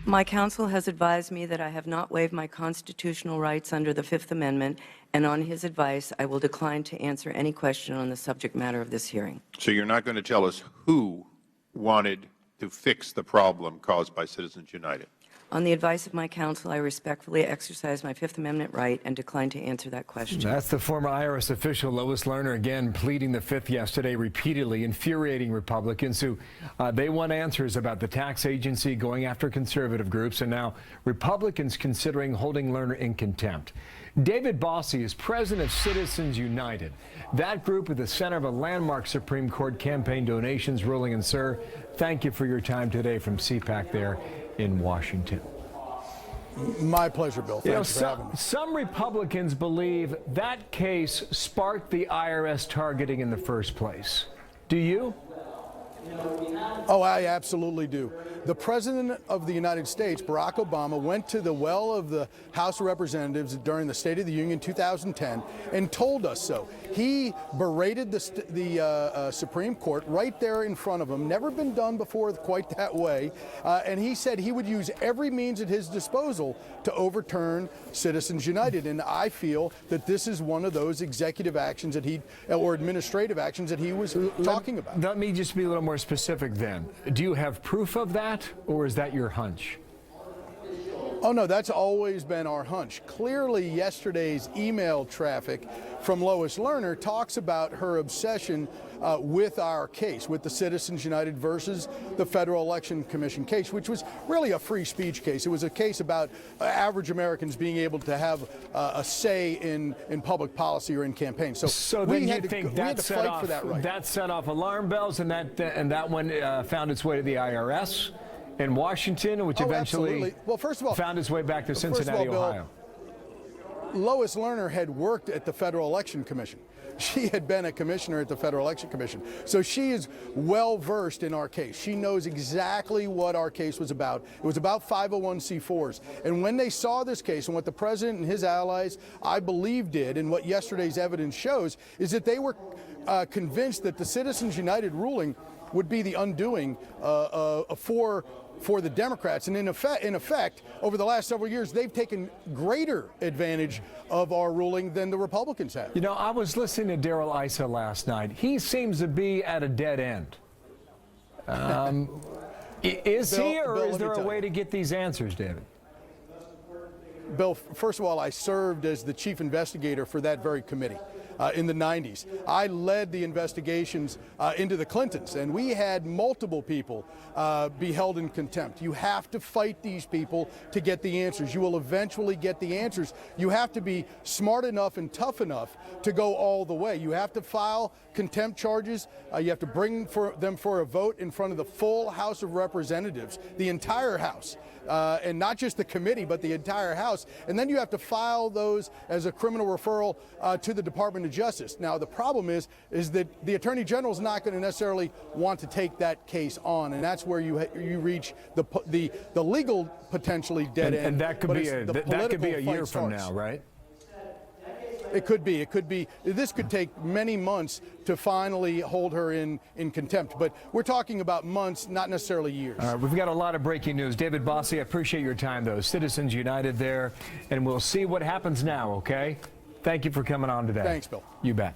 My counsel has advised me that I have not waived my constitutional rights under the Fifth Amendment, and on his advice, I will decline to answer any question on the subject matter of this hearing. So you're not going to tell us who wanted to fix the problem caused by Citizens United? On the advice of my counsel, I respectfully exercise my Fifth Amendment right and decline to answer that question. That's the former IRS official Lois Lerner again pleading the Fifth yesterday, repeatedly infuriating Republicans who they want answers about the tax agency going after conservative groups, and now Republicans considering holding Lerner in contempt. David Bossie is president of Citizens United. That group at the center of a landmark Supreme Court campaign donations ruling. And sir, thank you for your time today from CPAC there in Washington. My pleasure, Bill. Thanks for having me. Some Republicans believe that case sparked the IRS targeting in the first place. Do you? Oh, I absolutely do. The President of the United States, Barack Obama, went to the well of the House of Representatives during the State of the Union 2010 and told us so. He berated the Supreme Court right there in front of him. Never been done before quite that way. And he said he would use every means at his disposal to overturn Citizens United. And I feel that this is one of those executive actions that or administrative actions that he was talking about. Let me just be a little more specific then. Do you have proof of that, or is that your hunch? Oh, no, that's always been our hunch. Clearly, yesterday's email traffic from Lois Lerner talks about her obsession with our case, with the Citizens United versus the Federal Election Commission case, which was really a free speech case. It was a case about average Americans being able to have a say in public policy or in campaigns. So then you think that set off alarm bells, and that one found its way to the IRS in Washington, which eventually found its way back to Cincinnati, Ohio. Lois Lerner had worked at the Federal Election Commission. She had been a commissioner at the Federal Election Commission. So she is well versed in our case. She knows exactly what our case was about. It was about 501c4s. And when they saw this case and what the president and his allies, I believe, did, and what yesterday's evidence shows, is that they were convinced that the Citizens United ruling would be the undoing for the Democrats. And in effect, over the last several years, they've taken greater advantage of our ruling than the Republicans have. You know, I was listening to Darrell Issa last night. He seems to be at a dead end. Is he, or is there a way to get these answers, David? Bill, first of all, I served as the chief investigator for that very committee. In the 90s. I led the investigations into the Clintons, and we had multiple people be held in contempt. You have to fight these people to get the answers. You will eventually get the answers. You have to be smart enough and tough enough to go all the way. You have to file contempt charges. You have to bring them for a vote in front of the full House of Representatives, the entire House. And not just the committee, but the entire House. And then you have to file those as a criminal referral to the Department of Justice. Now, the problem is that the Attorney General is not going to necessarily want to take that case on, and that's where you reach the legal potentially dead end. And that could be a year from now, right? It could be. It could be. This could take many months to finally hold her in contempt. But we're talking about months, not necessarily years. All right, we've got a lot of breaking news. David Bossie, I appreciate your time, though. Citizens United there, and we'll see what happens now, okay? Thank you for coming on today. Thanks, Bill. You bet.